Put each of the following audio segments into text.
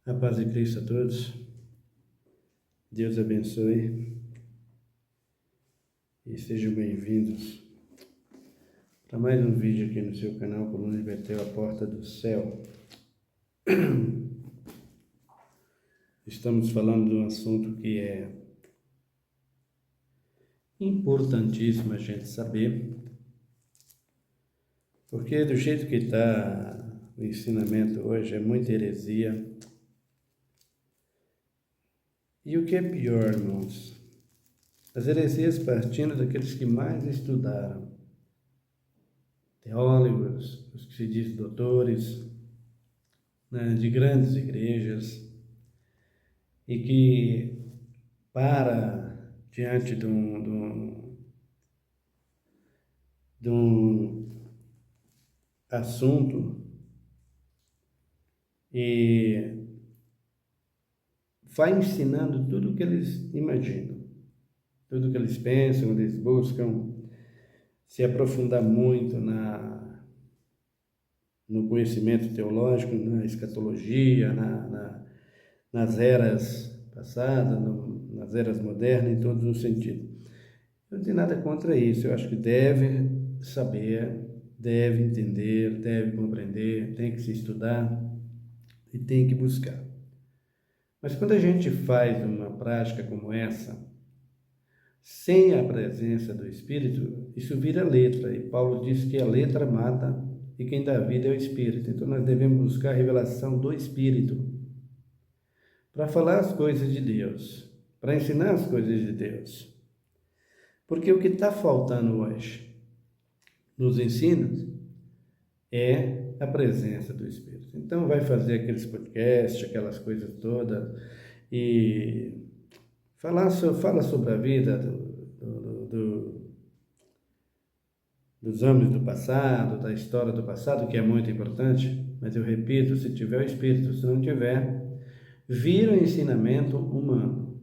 A paz de Cristo a todos. Deus abençoe e sejam bem-vindos para mais um vídeo aqui no seu canal Coluna de Betel, a porta do céu. Estamos falando de um assunto que é importantíssimo a gente saber, porque do jeito que está o ensinamento hoje é muita heresia. E o que é pior, irmãos? As heresias partindo daqueles que mais estudaram. Teólogos, os que se dizem doutores, né, de grandes igrejas, e que para diante de um assunto e vai ensinando tudo o que eles imaginam, tudo o que eles pensam, eles buscam se aprofundar muito no conhecimento teológico, na escatologia, nas eras passadas, nas eras modernas, em todos os sentidos. Eu não tenho nada contra isso, eu acho que deve saber, deve entender, deve compreender, tem que se estudar e tem que buscar. Mas quando a gente faz uma prática como essa, sem a presença do Espírito, isso vira letra. E Paulo diz que a letra mata e quem dá vida é o Espírito. Então nós devemos buscar a revelação do Espírito para falar as coisas de Deus, para ensinar as coisas de Deus. Porque o que está faltando hoje nos ensinos é a presença do Espírito. Então vai fazer aqueles podcasts, aquelas coisas todas, e fala sobre a vida dos homens do passado, da história do passado, que é muito importante, mas eu repito, se tiver o Espírito, se não tiver, vira o ensinamento humano.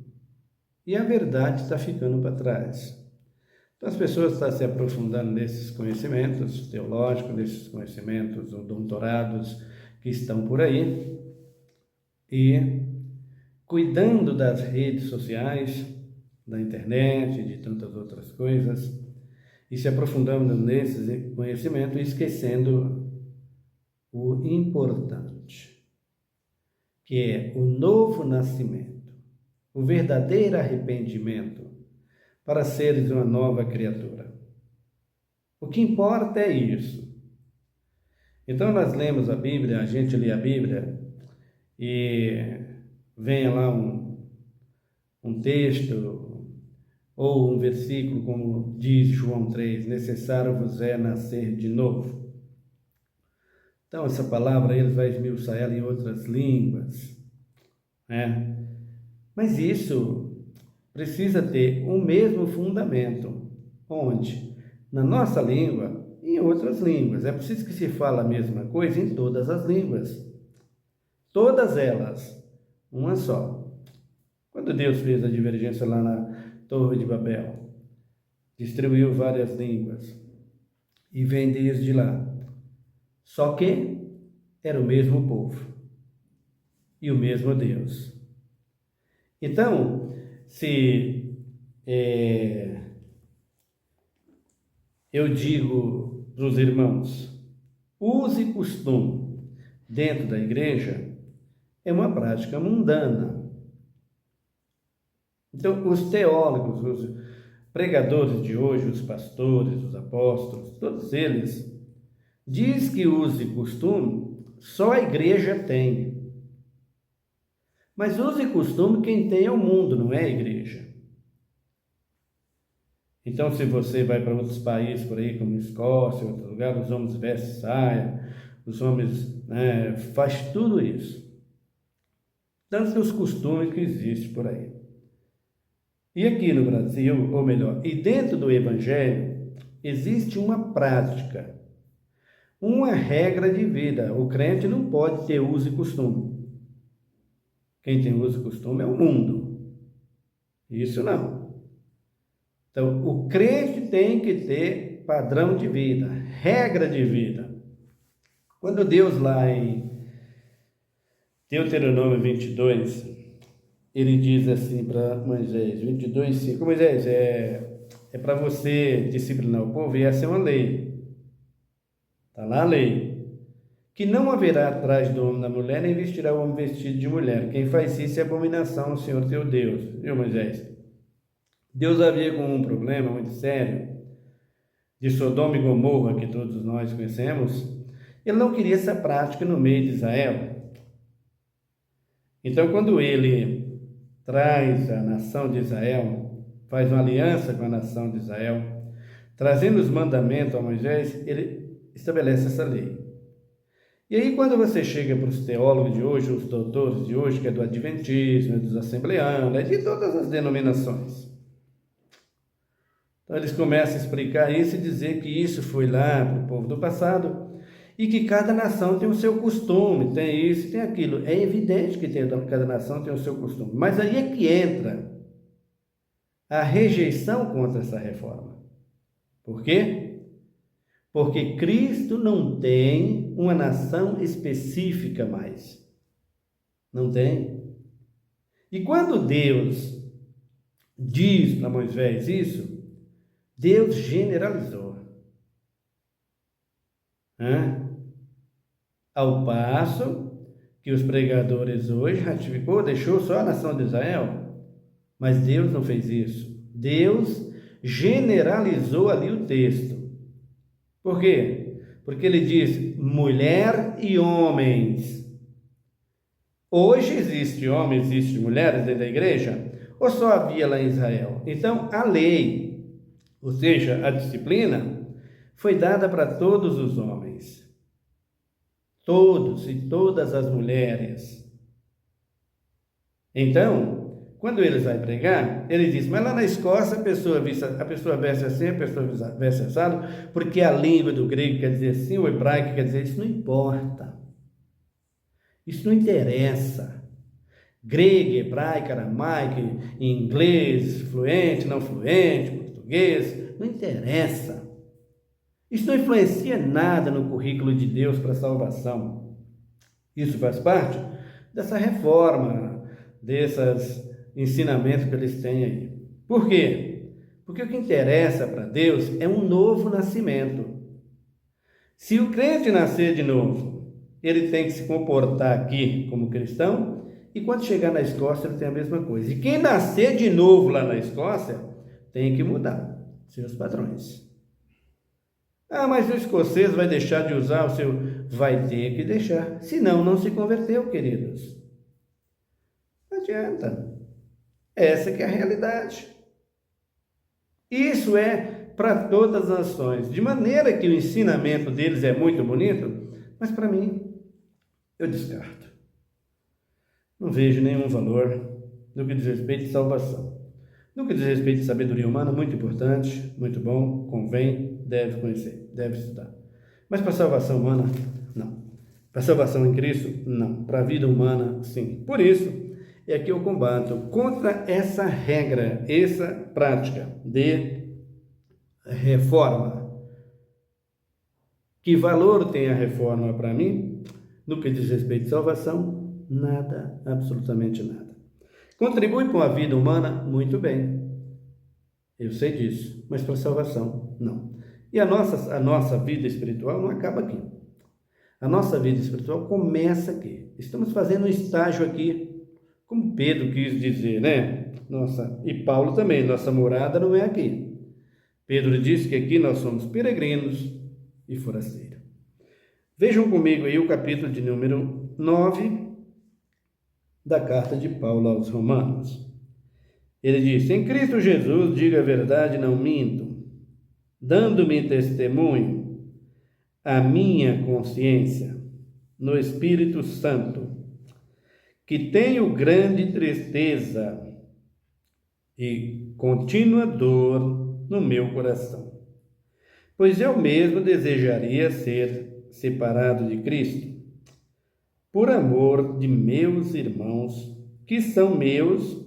E a verdade está ficando para trás. Então as pessoas estão se aprofundando nesses conhecimentos teológicos, nesses conhecimentos doutorados que estão por aí, e cuidando das redes sociais, da internet, de tantas outras coisas, e se aprofundando nesse conhecimento, esquecendo o importante, que é o novo nascimento, o verdadeiro arrependimento para seres uma nova criatura. O que importa é isso. Então nós lemos a Bíblia, a gente lê a Bíblia e vem lá um texto ou um versículo, como diz João 3, necessário vos é nascer de novo. Então essa palavra ele vai esmiuçar ela em outras línguas, né? Mas isso precisa ter o mesmo fundamento, onde? Na nossa língua e em outras línguas. É preciso que se fale a mesma coisa em todas as línguas. Todas elas, uma só. Quando Deus fez a divergência lá na Torre de Babel, distribuiu várias línguas e vem desde lá. Só que era o mesmo povo e o mesmo Deus. Então, se eu digo para os irmãos, use costume dentro da igreja, é uma prática mundana. Então, os teólogos, os pregadores de hoje, os pastores, os apóstolos, todos eles, diz que use costume, só a igreja tem. Mas use costume quem tem é o mundo, não é a igreja. Então, se você vai para outros países por aí, como Escócia, outro lugar, os homens vestem saia, os homens faz tudo isso. Tantos os costumes que existem por aí. E aqui no Brasil, ou melhor, e dentro do Evangelho, existe uma prática, uma regra de vida. O crente não pode ter uso e costume. Quem tem uso e costume é o mundo. Isso não. Então, o crente tem que ter padrão de vida, regra de vida. Quando Deus lá Deuteronômio 22, ele diz assim para Moisés, 22, 5, Moisés, é para você disciplinar o povo, e essa é uma lei. Está lá a lei. Que não haverá atrás do homem da mulher, nem vestirá o homem vestido de mulher. Quem faz isso é abominação ao Senhor teu Deus. Viu, Moisés? Deus havia com um problema muito sério de Sodoma e Gomorra, que todos nós conhecemos. Ele não queria essa prática no meio de Israel. Então, quando ele traz a nação de Israel, faz uma aliança com a nação de Israel, trazendo os mandamentos a Moisés, ele estabelece essa lei. E aí, quando você chega para os teólogos de hoje, os doutores de hoje, que é do Adventismo, dos Assembleanos, é de todas as denominações. Então, eles começam a explicar isso e dizer que isso foi lá para o povo do passado e que cada nação tem o seu costume, tem isso, tem aquilo. É evidente que cada nação tem o seu costume. Mas aí é que entra a rejeição contra essa reforma. Por quê? Porque Cristo não tem uma nação específica mais. Não tem. E quando Deus diz para Moisés isso, Deus generalizou. Ao passo que os pregadores hoje ratificou, deixou só a nação de Israel. Mas Deus não fez isso. Deus generalizou ali o texto. Por quê? Porque ele diz mulher e homens. Hoje existe homem, existe mulheres dentro da igreja? Ou só havia lá em Israel? Então, a lei, ou seja, a disciplina, foi dada para todos os homens. Todos e todas as mulheres. Então, quando eles vão pregar, ele diz, mas lá na Escócia a pessoa veste assim, a pessoa veste assado, porque a língua do grego quer dizer assim, o hebraico quer dizer, isso não importa. Isso não interessa. Grego, hebraico, aramaico, inglês, fluente, não fluente, português, não interessa. Isso não influencia nada no currículo de Deus para a salvação. Isso faz parte dessa reforma, desses ensinamentos que eles têm aí. Por quê? Porque o que interessa para Deus é um novo nascimento. Se o crente nascer de novo, ele tem que se comportar aqui como cristão, e quando chegar na Escócia ele tem a mesma coisa. E quem nascer de novo lá na Escócia tem que mudar seus padrões. Ah, mas o escocês vai deixar de usar o seu... Vai ter que deixar. Senão, não se converteu, queridos. Não adianta. Essa que é a realidade. Isso é para todas as nações. De maneira que o ensinamento deles é muito bonito, mas para mim, eu descarto. Não vejo nenhum valor no que diz respeito à salvação. No que diz respeito à sabedoria humana, muito importante, muito bom, convém, deve conhecer, deve estudar. Mas para a salvação humana, não. Para a salvação em Cristo, não. Para a vida humana, sim. Por isso, é que eu combato contra essa regra, essa prática de reforma. Que valor tem a reforma para mim? No que diz respeito à salvação, nada, absolutamente nada. Contribui para a vida humana? Muito bem. Eu sei disso, mas para a salvação, não. E a nossa vida espiritual não acaba aqui. A nossa vida espiritual começa aqui. Estamos fazendo um estágio aqui, como Pedro quis dizer, né? E Paulo também, nossa morada não é aqui. Pedro disse que aqui nós somos peregrinos e forasteiros. Vejam comigo aí o capítulo de número 9 da carta de Paulo aos Romanos. Ele diz, em Cristo Jesus digo a verdade, não minto, dando-me testemunho a minha consciência no Espírito Santo, que tenho grande tristeza e contínua dor no meu coração, pois eu mesmo desejaria ser separado de Cristo, por amor de meus irmãos, que são meus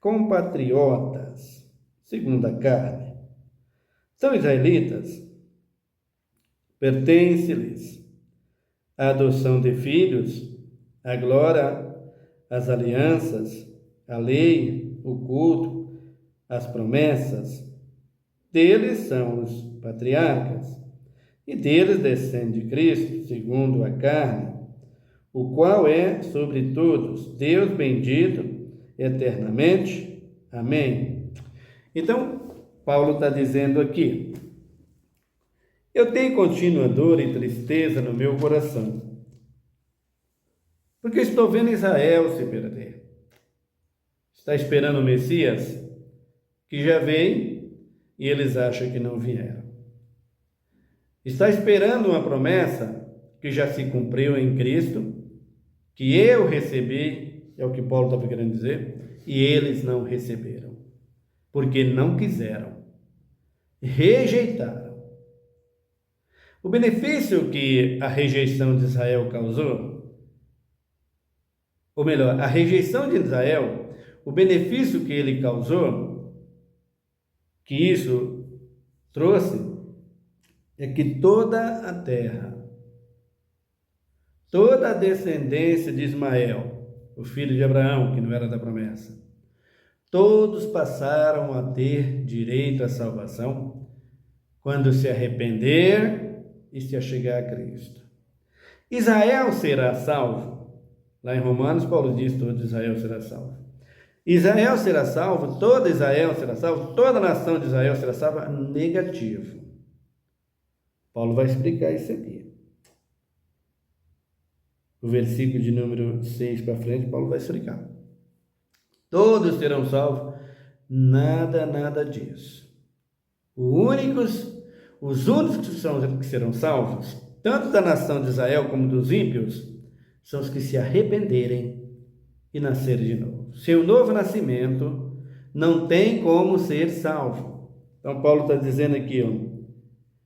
compatriotas, segundo a carne. São israelitas, pertence-lhes a adoção de filhos a glória, as alianças, a lei, o culto, as promessas, deles são os patriarcas, e deles descende Cristo, segundo a carne, o qual é sobre todos, Deus bendito eternamente. Amém. Então, Paulo está dizendo aqui: eu tenho contínua dor e tristeza no meu coração, porque estou vendo Israel se perder. Está esperando o Messias, que já veio, e eles acham que não vieram. Está esperando uma promessa que já se cumpriu em Cristo, que eu recebi, é o que Paulo está querendo dizer, e eles não receberam, porque não quiseram, rejeitaram. O benefício que a rejeição de Israel causou, ou melhor, a rejeição de Israel, o benefício que ele causou, que isso trouxe, é que toda a terra, toda a descendência de Ismael, o filho de Abraão, que não era da promessa, todos passaram a ter direito à salvação quando se arrepender e se achegar a Cristo. Israel será salvo. Lá em Romanos, Paulo diz: todo Israel será salvo. Israel será salvo, todo Israel será salvo, toda a nação de Israel será salva. Negativo. Paulo vai explicar isso aqui. O versículo de número 6 para frente, Paulo vai explicar. Todos serão salvos. Nada disso. Os únicos que serão salvos, tanto da nação de Israel como dos ímpios, são os que se arrependerem e nascerem de novo. Sem o novo nascimento, não tem como ser salvo. Então, Paulo está dizendo aqui,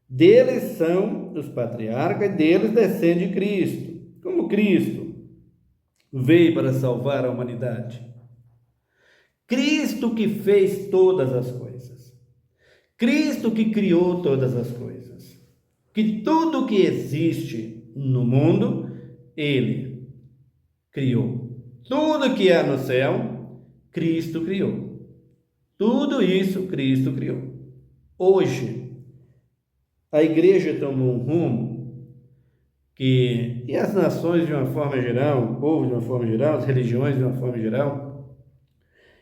deles são os patriarcas, e deles descende Cristo. Como Cristo veio para salvar a humanidade. Cristo que fez todas as coisas. Cristo que criou todas as coisas. Que tudo que existe no mundo, Ele criou. Tudo que há no céu, Cristo criou. Tudo isso Cristo criou. Hoje, a igreja tomou um rumo e as nações de uma forma geral, o povo de uma forma geral, as religiões de uma forma geral,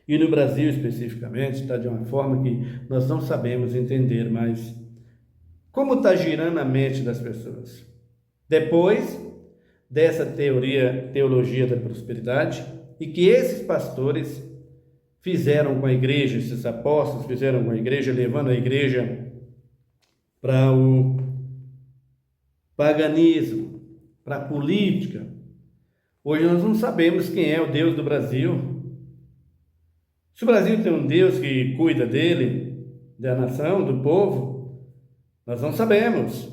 e no Brasil especificamente, está de uma forma que nós não sabemos entender mais como está girando a mente das pessoas. Depois dessa teologia da prosperidade, e que esses pastores fizeram com a igreja, esses apóstolos fizeram com a igreja, levando a igreja para o paganismo, para a política. Hoje nós não sabemos quem é o Deus do Brasil. Se o Brasil tem um Deus que cuida dele, da nação, do povo, nós não sabemos.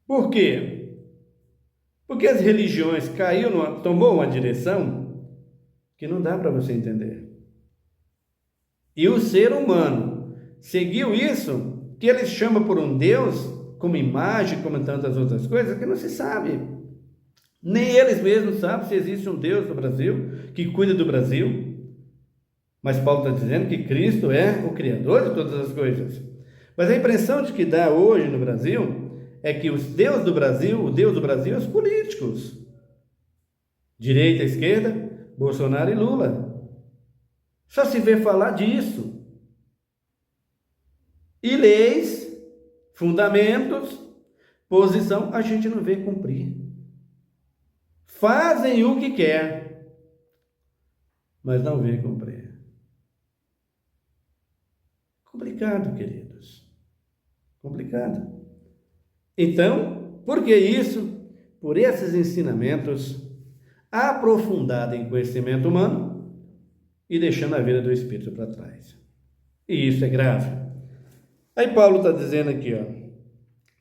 Por quê? Porque as religiões tomou uma direção que não dá para você entender. E o ser humano seguiu isso, que eles chamam por um Deus, como imagem, como tantas outras coisas, que não se sabe. Nem eles mesmos sabem se existe um Deus no Brasil, que cuida do Brasil. Mas Paulo está dizendo que Cristo é o Criador de todas as coisas. Mas a impressão de que dá hoje no Brasil é que o Deus do Brasil é os políticos. Direita, esquerda, Bolsonaro e Lula. Só se vê falar disso. E leis, fundamentos, posição, a gente não vê cumprir. Fazem o que quer, mas não vê cumprir. Complicado, queridos. Complicado. Então, por que isso? Por esses ensinamentos aprofundados em conhecimento humano e deixando a vida do Espírito para trás. E isso é grave. Aí Paulo está dizendo aqui,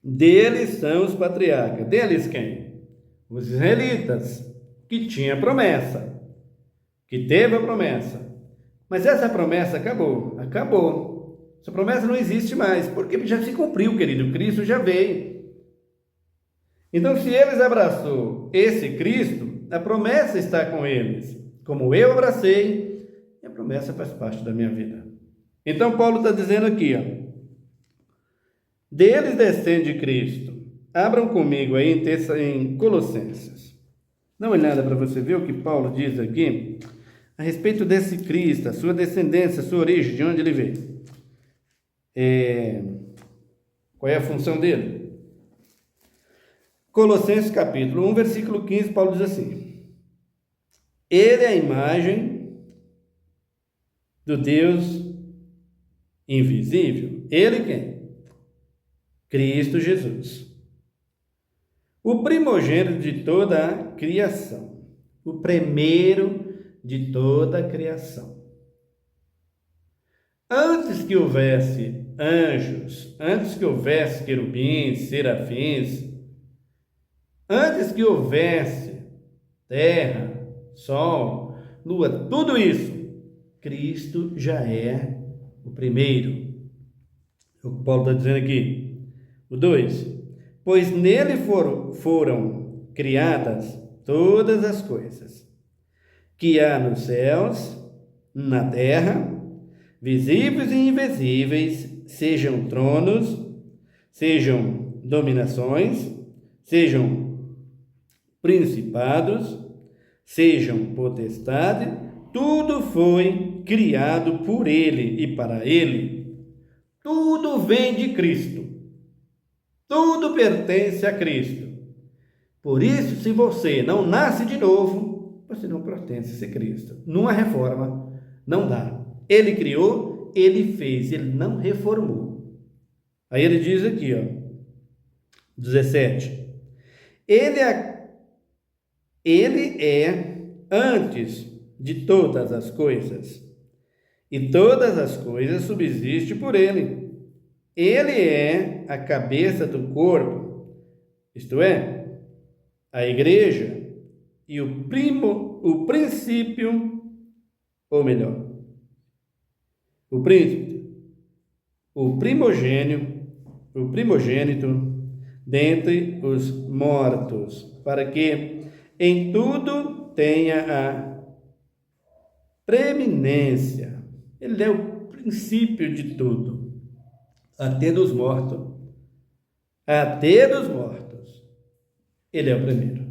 deles são os patriarcas. Deles quem? Os israelitas, que tinha promessa, que teve a promessa. Mas essa promessa acabou. Essa promessa não existe mais, porque já se cumpriu, querido. Cristo já veio. Então, se eles abraçou esse Cristo, a promessa está com eles. Como eu abracei, a promessa faz parte da minha vida. Então, Paulo está dizendo aqui, deles descende Cristo. Abram comigo aí em Colossenses. Dá uma olhada para você ver o que Paulo diz aqui a respeito desse Cristo, a sua descendência, a sua origem, de onde ele veio. Qual é a função dele? Colossenses capítulo 1, versículo 15, Paulo diz assim: ele é a imagem do Deus invisível. Ele quem? Cristo Jesus. O primogênito de toda a criação. O primeiro de toda a criação. Antes que houvesse anjos, antes que houvesse querubins, serafins, antes que houvesse terra, sol, lua, tudo isso, Cristo já é o primeiro. É o que Paulo está dizendo aqui. O 2. Pois nele foram criadas todas as coisas que há nos céus, na terra, visíveis e invisíveis, sejam tronos, sejam dominações, sejam principados, sejam potestade, tudo foi criado por ele e para ele. Tudo vem de Cristo. Tudo pertence a Cristo. Por isso, se você não nasce de novo, você não pertence a Cristo. Numa reforma, não dá. Ele criou, ele fez, ele não reformou. Aí ele diz aqui, 17. Ele é antes de todas as coisas, e todas as coisas subsistem por ele. Ele é a cabeça do corpo, isto é, a igreja, e o princípio, ou melhor, o príncipe, o primogênito dentre os mortos, para que em tudo tenha a preeminência. Ele é o princípio de tudo. Até dos mortos. Até dos mortos. Ele é o primeiro.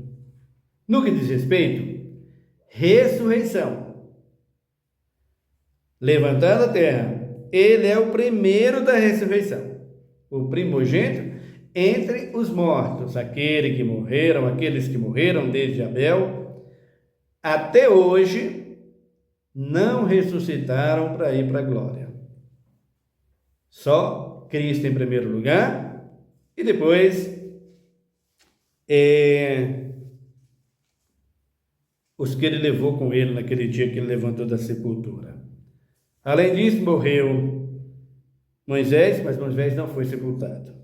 No que diz respeito, ressurreição. Levantado a terra. Ele é o primeiro da ressurreição. O primogênito entre os mortos. Aqueles que morreram desde Abel, até hoje, não ressuscitaram para ir para a glória. Só Cristo em primeiro lugar, e depois os que ele levou com ele naquele dia que ele levantou da sepultura. Além disso, morreu Moisés, mas Moisés não foi sepultado.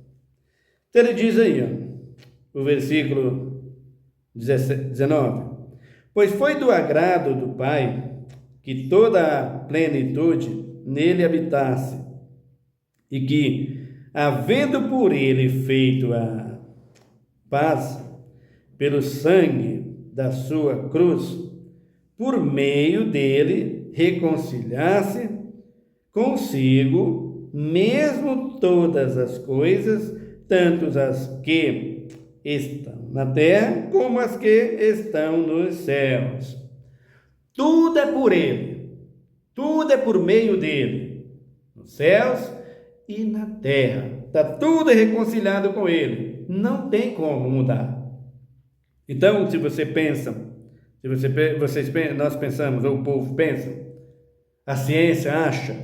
Então ele diz aí, o versículo 19: pois foi do agrado do Pai que toda a plenitude nele habitasse, e que, havendo por ele feito a paz pelo sangue da sua cruz, por meio dele reconciliasse consigo mesmo todas as coisas, tanto as que estão na terra como as que estão nos céus. Tudo é por ele, tudo é por meio dele, nos céus e na terra. Está tudo reconciliado com ele. Não tem como mudar. Então, se você pensa, nós pensamos, ou o povo pensa, a ciência acha,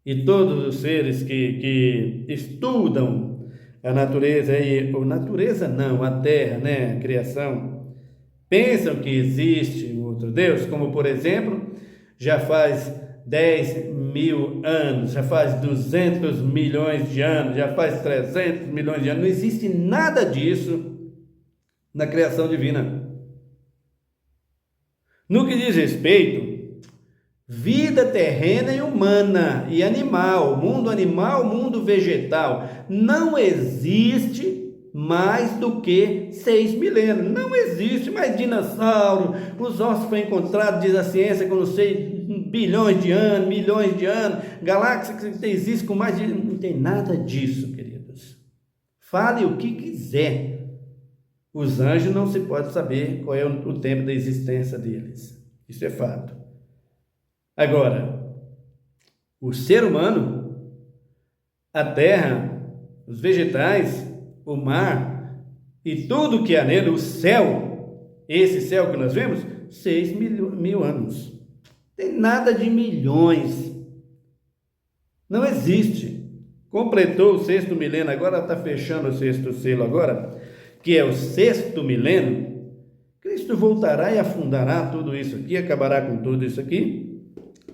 e todos os seres que estudam a natureza, a terra, a criação, pensam que existe um outro Deus, como por exemplo, já faz 10.000 anos, já faz 200 milhões de anos, já faz 300 milhões de anos, não existe nada disso na criação divina. No que diz respeito, vida terrena e humana e animal, mundo vegetal, não existe mais do que 6 milênios. Não existe mais dinossauro. Os ossos foram encontrados, diz a ciência, com não sei, bilhões de anos, milhões de anos. Galáxia que existe com mais de... Não tem nada disso, queridos. Fale o que quiser. Os anjos não se pode saber qual é o tempo da existência deles. Isso é fato. Agora, o ser humano, a terra, os vegetais, o mar e tudo que há nele, o céu, esse céu que nós vemos, 6 mil anos. Tem nada de milhões. Não existe. Completou o 6º milênio, agora está fechando o 6º selo agora, que é o 6º milênio. Cristo voltará e afundará tudo isso aqui, acabará com tudo isso aqui.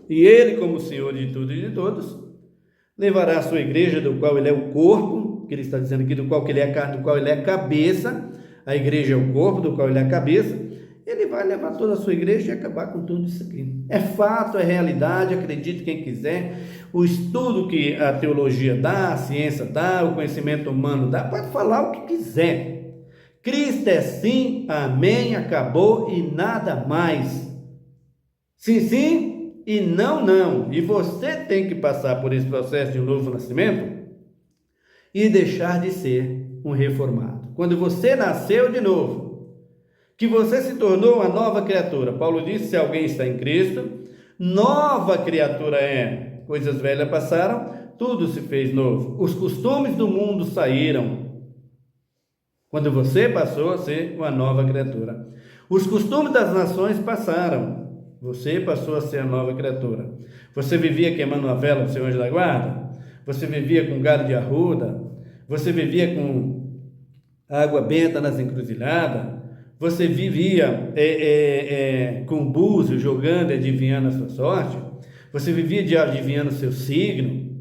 E ele, como Senhor de tudo e de todos, levará a sua igreja, do qual ele é o corpo, que ele está dizendo aqui, do qual ele é a cabeça. A igreja é o corpo, do qual ele é a cabeça. Ele vai levar toda a sua igreja e acabar com tudo isso aqui. É fato, é realidade, acredite quem quiser. O estudo que a teologia dá, a ciência dá, o conhecimento humano dá, pode falar o que quiser. Cristo é sim, amém, acabou e nada mais. Sim, sim e não, não. E você tem que passar por esse processo de um novo nascimento e deixar de ser um reformado. Quando você nasceu de novo, que você se tornou uma nova criatura. Paulo disse, se alguém está em Cristo, nova criatura é. Coisas velhas passaram, tudo se fez novo. Os costumes do mundo saíram. Quando você passou a ser uma nova criatura. Os costumes das nações passaram. Você passou a ser a nova criatura. Você vivia queimando uma vela para o seu anjo da guarda? Você vivia com galho de arruda? Você vivia com água benta nas encruzilhadas? Você vivia com búzio, jogando e adivinhando a sua sorte? Você vivia de adivinhando o seu signo?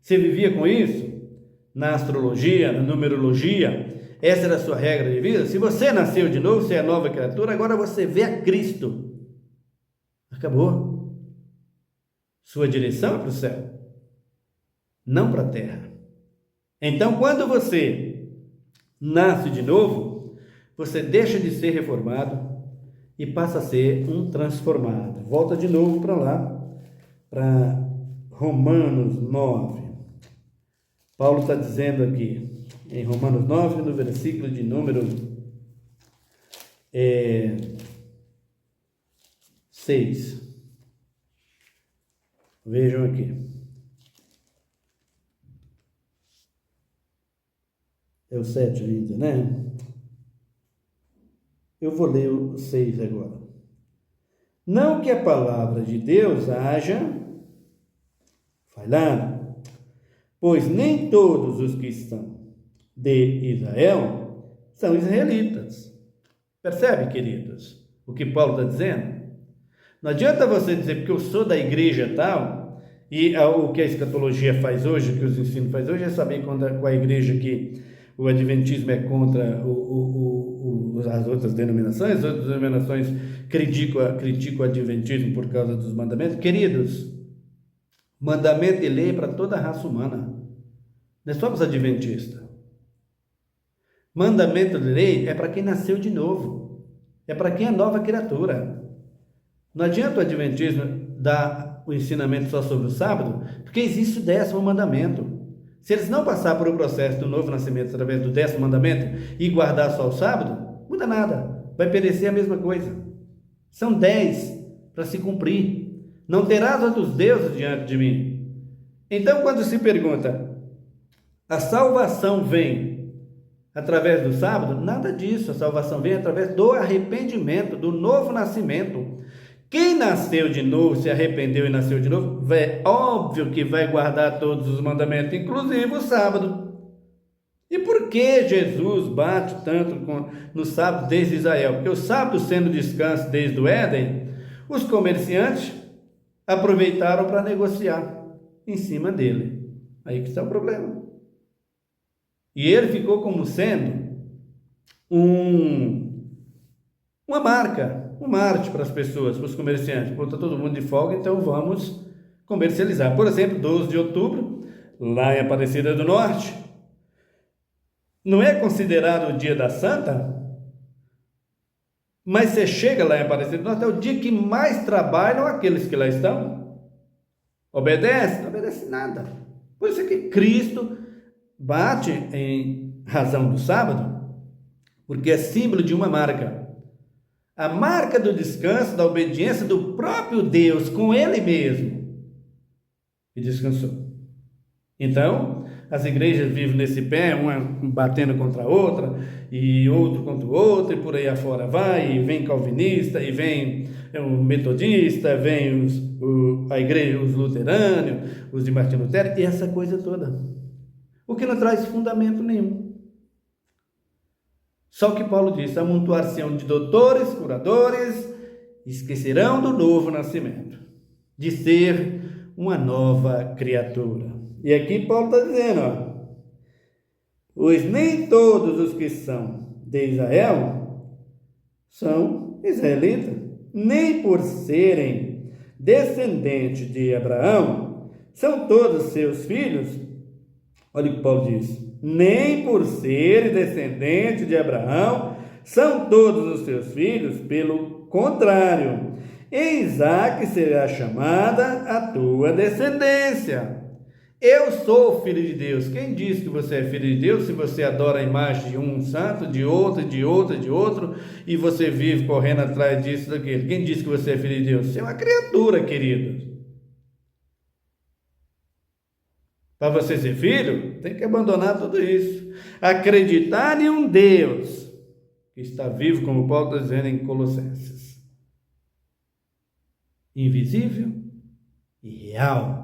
Você vivia com isso? Na astrologia, na numerologia? Essa era a sua regra de vida? Se você nasceu de novo, você é nova criatura, agora você vê a Cristo. Acabou. Sua direção é para o céu, não para a terra. Então, quando você nasce de novo, você deixa de ser reformado e passa a ser um transformado. Volta de novo para lá, para Romanos 9. Paulo está dizendo aqui, em Romanos 9, no versículo de número 6. Vejam aqui. É o 7 ainda, né? Eu vou ler o 6 agora. Não que a palavra de Deus haja falhado, pois nem todos os que estão de Israel são israelitas. Percebe, queridos, o que Paulo está dizendo? Não adianta você dizer, porque eu sou da igreja tal, e o que a escatologia faz hoje, o que os ensinos faz hoje, é saber qual a igreja que o adventismo é contra as outras denominações. As outras denominações criticam o adventismo por causa dos mandamentos. Queridos, mandamento e lei é para toda a raça humana. Nós somos adventistas. Mandamento e lei é para quem nasceu de novo. É para quem é nova criatura. Não adianta o adventismo dar o ensinamento só sobre o sábado, porque existe o 10º mandamento. Se eles não passar por um processo do novo nascimento através do 10º mandamento e guardar só o sábado, muda nada. Vai perecer a mesma coisa. São 10 para se cumprir. Não terás outros deuses diante de mim. Então, quando se pergunta, a salvação vem através do sábado? Nada disso. A salvação vem através do arrependimento, do novo nascimento. Quem nasceu de novo, se arrependeu e nasceu de novo, é óbvio que vai guardar todos os mandamentos, inclusive o sábado. E por que Jesus bate tanto no sábado desde Israel? Porque o sábado, sendo descanso desde o Éden, os comerciantes aproveitaram para negociar em cima dele. Aí que está o problema. E ele ficou como sendo uma marca, uma arte para as pessoas, para os comerciantes. Pô, está todo mundo de folga, então vamos comercializar. Por exemplo, 12 de outubro, lá em Aparecida do Norte, não é considerado o dia da Santa, mas você chega lá em Aparecida do Norte, é o dia que mais trabalham aqueles que lá estão. Obedece? Não obedece nada. Por isso é que Cristo bate em razão do sábado, porque é símbolo de uma marca. A marca do descanso, da obediência do próprio Deus com Ele mesmo. E descansou. Então, as igrejas vivem nesse pé, uma batendo contra a outra, e outro contra o outro, e por aí afora vai, e vem calvinista, e vem o metodista, vem a igreja, os luteranos, os de Martinho Lutero, e essa coisa toda. O que não traz fundamento nenhum. Só o que Paulo diz: amontoar-se-ão de doutores, curadores, esquecerão do novo nascimento, de ser uma nova criatura. E aqui Paulo está dizendo, pois nem todos os que são de Israel são israelitas, nem por serem descendentes de Abraão, são todos seus filhos. Olha o que Paulo diz: nem por serem descendentes de Abraão, são todos os seus filhos, pelo contrário, em Isaque será chamada a tua descendência. Eu sou filho de Deus. Quem diz que você é filho de Deus se você adora a imagem de um santo, de outro, de outro, de outro, e você vive correndo atrás disso, daquele? Quem diz que você é filho de Deus? Você é uma criatura, querido. Para você ser filho, tem que abandonar tudo isso. Acreditar em um Deus que está vivo, como Paulo está dizendo em Colossenses. Invisível e real.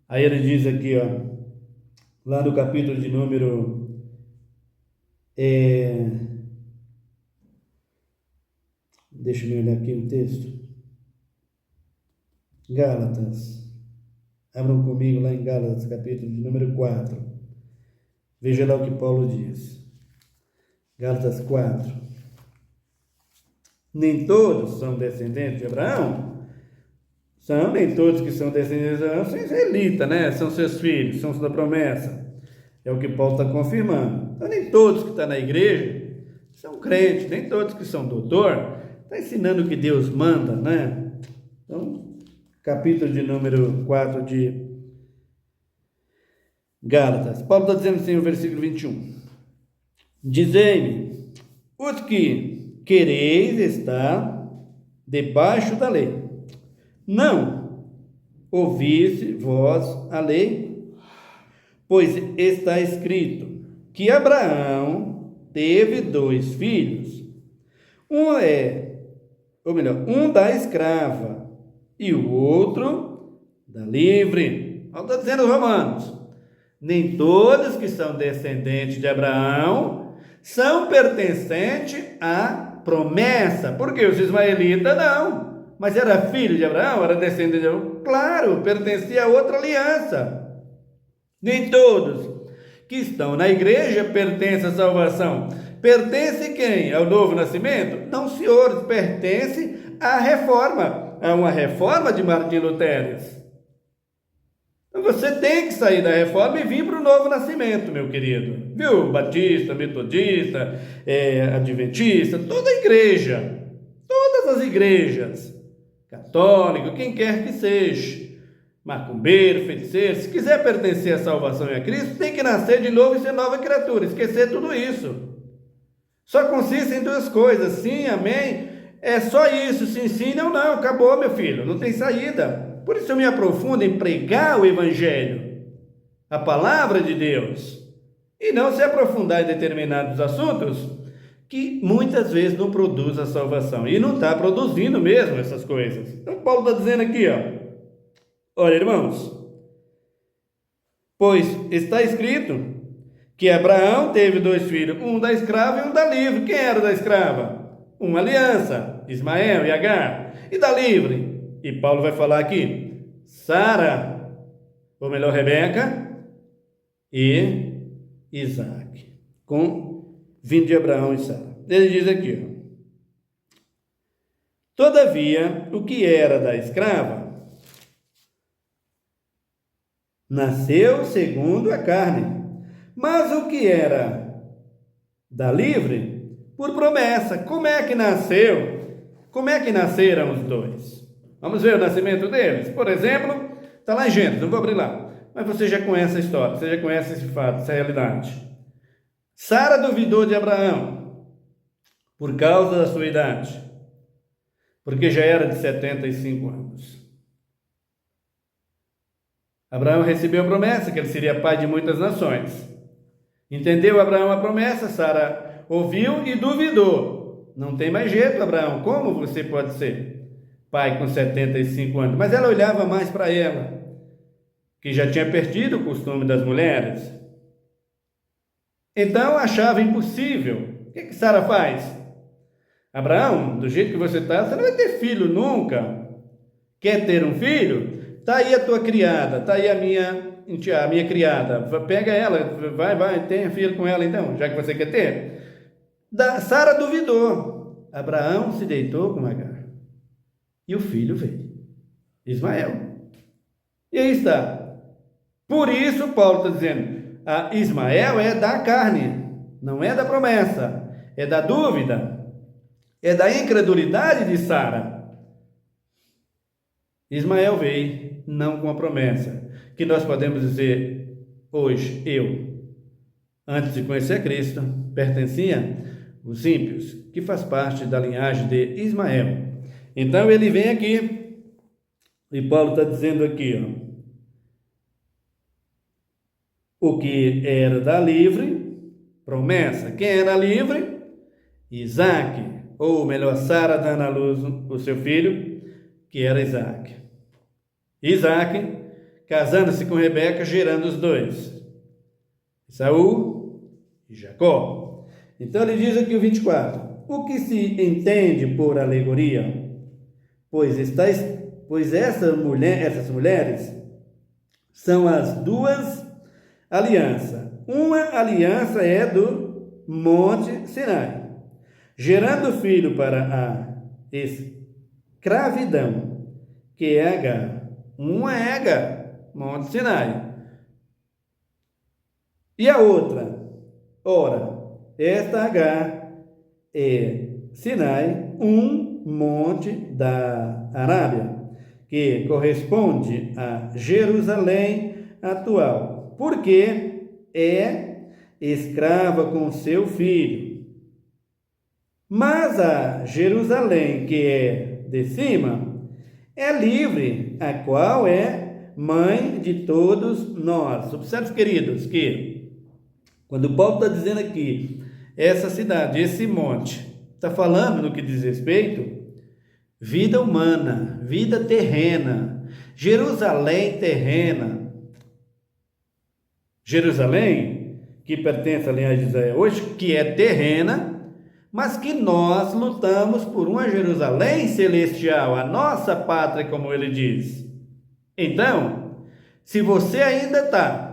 Aí ele diz aqui, lá no capítulo de número deixa eu olhar aqui o texto. Gálatas. Abram comigo lá em Gálatas, capítulo de número 4. Veja lá o que Paulo diz. Gálatas 4. Nem todos são descendentes de Abraão. Nem todos que são descendentes de Abraão são israelitas, né? São seus filhos, são da promessa. É o que Paulo está confirmando. Então, nem todos que estão na igreja são crentes, nem todos que são doutor, está ensinando o que Deus manda, né? Então, capítulo de número 4 de Gálatas. Paulo está dizendo assim no versículo 21. Dizei-me, os que quereis estar debaixo da lei, não ouvisse vós a lei? Pois está escrito que Abraão teve 2 filhos. Um da escrava e o outro da livre. Paulo está dizendo aos Romanos: nem todos que são descendentes de Abraão são pertencentes à promessa. Porque os ismaelitas não. Mas era filho de Abraão? Era descendente de Abraão? Claro, pertencia a outra aliança. Nem todos que estão na igreja pertencem à salvação. Pertence quem? Ao novo nascimento? Não, senhores, pertence à reforma. A uma reforma de Martinho Lutero. Então você tem que sair da reforma e vir para o novo nascimento, meu querido. Viu? Batista, metodista, adventista, toda a igreja. Todas as igrejas. Católico, quem quer que seja, macumbeiro, feiticeiro, se quiser pertencer à salvação e a Cristo, tem que nascer de novo e ser nova criatura, esquecer tudo isso. Só consiste em 2 coisas, sim, amém, é só isso, se ensina ou não, acabou, meu filho, não tem saída. Por isso eu me aprofundo em pregar o Evangelho, a palavra de Deus, e não se aprofundar em determinados assuntos que muitas vezes não produz a salvação. E não está produzindo mesmo essas coisas. Então Paulo está dizendo aqui, olha, irmãos, pois está escrito que Abraão teve 2 filhos, um da escrava e um da livre. Quem era da escrava? Uma aliança, Ismael e Agar. E da livre? E Paulo vai falar aqui, Sara, ou melhor, Rebeca e Isaac, vindo de Abraão e Sara. Ele diz aqui, todavia, o que era da escrava nasceu segundo a carne, mas o que era Da livre? Por promessa. Como é que nasceu? Como é que nasceram os dois? Vamos ver o nascimento deles? Por exemplo, está lá em Gênesis, não vou abrir lá. Mas você já conhece a história, você já conhece esse fato, essa realidade. Sara duvidou de Abraão por causa da sua idade, porque já era de 75 anos. Abraão recebeu a promessa que ele seria pai de muitas nações. Entendeu Abraão a promessa? Sara ouviu e duvidou. Não tem mais jeito, Abraão, como você pode ser pai com 75 anos? Mas ela olhava mais para ela, que já tinha perdido o costume das mulheres. Então achava impossível. O que Sara faz? Abraão, do jeito que você está, você não vai ter filho nunca. Quer ter um filho? Está aí a tua criada, está aí a minha criada. Pega ela, vai, tenha filho com ela então, já que você quer ter. Sara duvidou. Abraão se deitou com Agar. E o filho veio, Ismael. E aí está. Por isso Paulo está dizendo, Ismael é da carne, não é da promessa, é da dúvida, é da incredulidade de Sara. Ismael veio não com a promessa, que nós podemos dizer hoje, eu, antes de conhecer Cristo, pertencia aos ímpios, que faz parte da linhagem de Ismael. Então ele vem aqui, e Paulo está dizendo aqui, o que era da livre, promessa. Quem era livre? Isaac, ou melhor, Sara dando à luz o seu filho, que era Isaac. Isaac, casando-se com Rebeca, gerando os dois, Esaú e Jacó. Então ele diz aqui o 24, o que se entende por alegoria? Pois essas mulheres são as duas alianças. Uma aliança é do Monte Sinai, gerando filho para a escravidão, que é Agar. Uma é Agar, Monte Sinai. E a outra, ora, esta Agar é Sinai, um monte da Arábia, que corresponde a Jerusalém atual, porque é escrava com seu filho. Mas a Jerusalém, que é de cima, é livre, a qual é mãe de todos nós. Observe, queridos, que quando Paulo está dizendo aqui, essa cidade, esse monte, está falando no que diz respeito, vida humana, vida terrena, Jerusalém terrena. Jerusalém, que pertence à linhagem de Israel hoje, que é terrena, mas que nós lutamos por uma Jerusalém celestial, a nossa pátria, como ele diz. Então, se você ainda está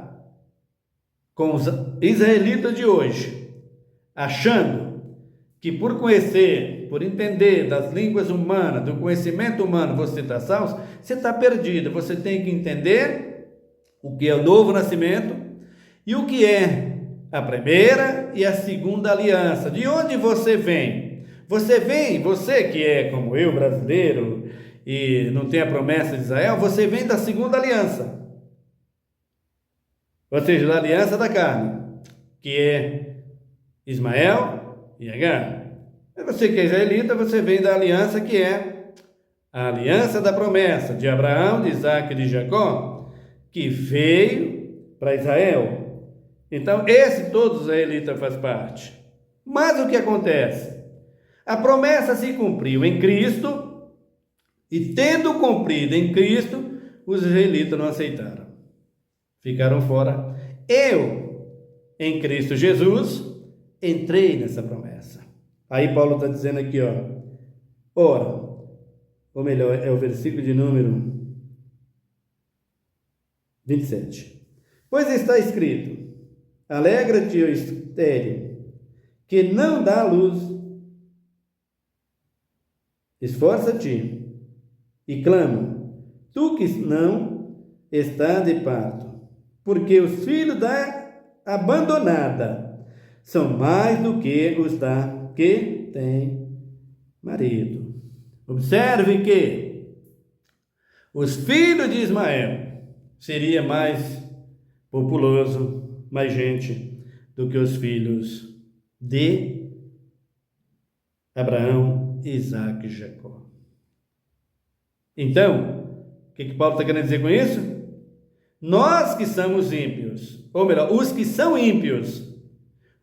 com os israelitas de hoje, achando que por conhecer, por entender das línguas humanas, do conhecimento humano, você está salvo, você está perdido. Você tem que entender o que é o novo nascimento e o que é a primeira e a segunda aliança. De onde você vem? Você que é como eu, brasileiro, e não tem a promessa de Israel, você vem da segunda aliança. Ou seja, da aliança da carne, que é Ismael e Agar. E você que é israelita, você vem da aliança que é a aliança da promessa de Abraão, de Isaac e de Jacó, que veio para Israel. Então, todos os israelitas faz parte. Mas o que acontece? A promessa se cumpriu em Cristo, e tendo cumprido em Cristo, os israelitas não aceitaram. Ficaram fora. Eu, em Cristo Jesus, entrei nessa promessa. Aí Paulo está dizendo aqui, ora, ou melhor, é o versículo de número 27. Pois está escrito, alegra-te, ó estéril, que não dá luz. Esforça-te e clama, tu que não está de parto, porque os filhos da abandonada são mais do que os da que tem marido. Observe que os filhos de Ismael seria mais populoso, mais gente do que os filhos de Abraão, Isaque e Jacó. Então, o que Paulo está querendo dizer com isso? Nós que somos ímpios, ou melhor, os que são ímpios,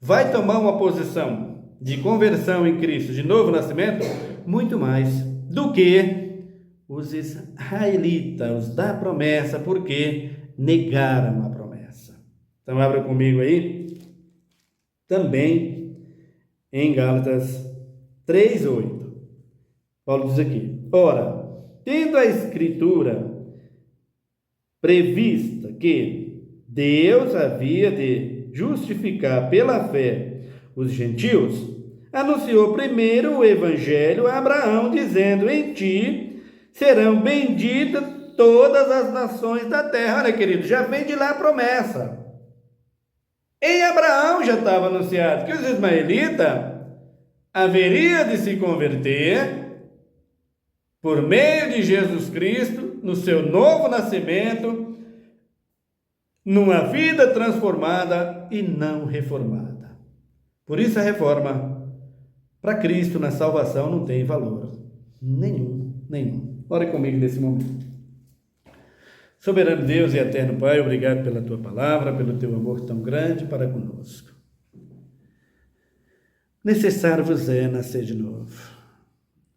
vai tomar uma posição de conversão em Cristo, de novo nascimento, muito mais do que os israelitas, os da promessa, porque negaram a promessa. Então, abra comigo aí, também em Gálatas 3:8. Paulo diz aqui: ora, tendo a Escritura prevista que Deus havia de justificar pela fé os gentios, anunciou primeiro o evangelho a Abraão, dizendo: em ti serão benditas todas as nações da terra. Olha, querido, já vem de lá a promessa. Em Abraão já estava anunciado que os ismaelitas haveriam de se converter por meio de Jesus Cristo, no seu novo nascimento, numa vida transformada e não reformada. Por isso a reforma para Cristo na salvação não tem valor nenhum. Ore comigo nesse momento. Soberano Deus e eterno Pai, obrigado pela tua palavra, pelo teu amor tão grande para conosco. Necessário vos é nascer de novo.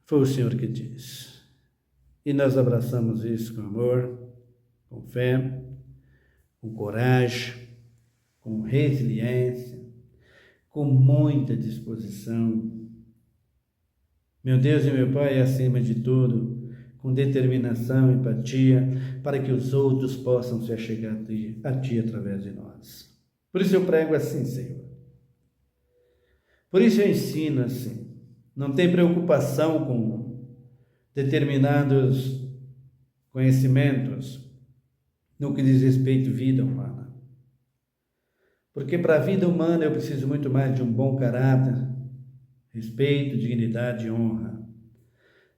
Foi o Senhor que disse. E nós abraçamos isso com amor, com fé, com coragem, com resiliência, com muita disposição. Meu Deus e meu Pai, acima de tudo, com determinação, empatia, para que os outros possam se achegar a Ti através de nós. Por isso eu prego assim, Senhor. Por isso eu ensino assim. Não tem preocupação com determinados conhecimentos no que diz respeito à vida humana. Porque para a vida humana eu preciso muito mais de um bom caráter, respeito, dignidade e honra.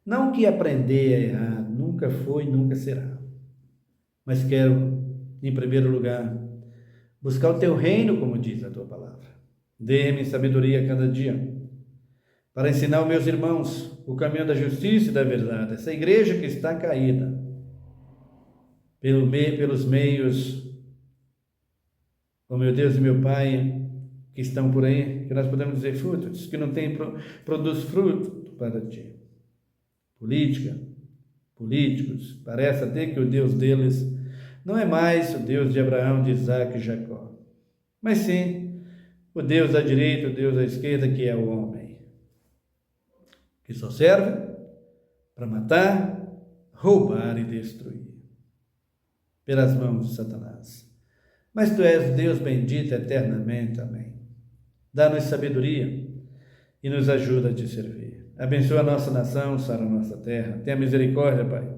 Não que aprender é errado, nunca foi e nunca será. Mas quero, em primeiro lugar, buscar o teu reino, como diz a tua palavra. Dê-me sabedoria a cada dia, para ensinar aos meus irmãos o caminho da justiça e da verdade. Essa igreja que está caída, pelos meios, oh meu Deus e meu Pai, que estão por aí, que nós podemos dizer frutos, que não tem, produz fruto para Ti. Políticos, parece até que o Deus deles não é mais o Deus de Abraão, de Isaque e Jacó, mas sim o Deus da direita, o Deus da esquerda, que é o homem, que só serve para matar, roubar e destruir, pelas mãos de Satanás. Mas Tu és Deus bendito eternamente, amém. Dá-nos sabedoria e nos ajuda a Te servir. Abençoa a nossa nação, sara a nossa terra. Tenha misericórdia, Pai,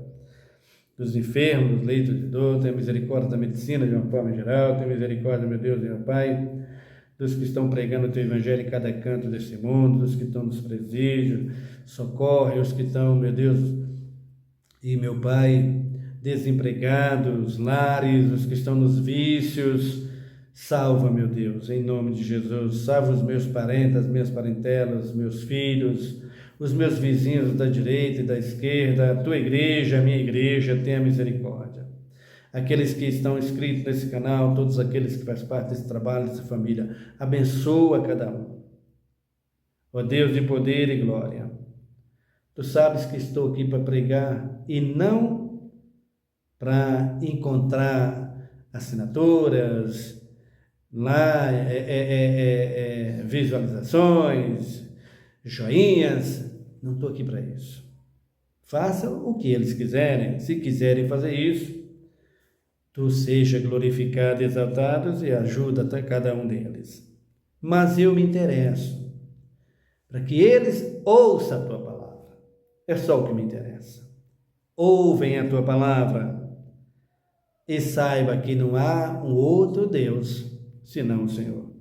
dos enfermos, dos leitos de dor. Tenha misericórdia da medicina de uma forma geral. Tenha misericórdia, meu Deus e meu Pai, dos que estão pregando o Teu Evangelho em cada canto desse mundo, dos que estão nos presídios. Socorre os que estão, meu Deus e meu Pai, desempregados, lares, os que estão nos vícios. Salva, meu Deus, em nome de Jesus. Salva os meus parentes, as minhas parentelas, meus filhos, os meus vizinhos da direita e da esquerda, a Tua igreja, a minha igreja. Tenha misericórdia. Aqueles que estão inscritos nesse canal, todos aqueles que fazem parte desse trabalho, dessa família, abençoa cada um. Ó Deus de poder e glória, Tu sabes que estou aqui para pregar e não para encontrar assinaturas, visualizações, joinhas. Não estou aqui para isso. Façam o que eles quiserem. Se quiserem fazer isso, Tu seja glorificado e exaltado e ajuda a cada um deles. Mas eu me interesso para que eles ouçam a Tua palavra. É só o que me interessa. Ouvem a Tua palavra e saiba que não há um outro Deus senão o Senhor.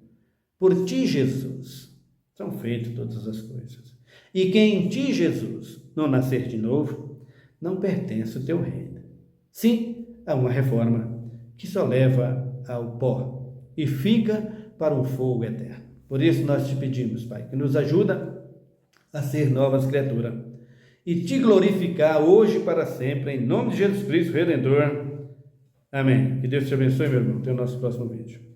Por ti, Jesus, são feitas todas as coisas. E quem em ti, Jesus, não nascer de novo, não pertence ao teu reino. Sim, há uma reforma que só leva ao pó e fica para um fogo eterno. Por isso nós te pedimos, Pai, que nos ajuda a ser novas criaturas e te glorificar hoje e para sempre, em nome de Jesus Cristo, Redentor. Amém. Que Deus te abençoe, meu irmão. Até o nosso próximo vídeo.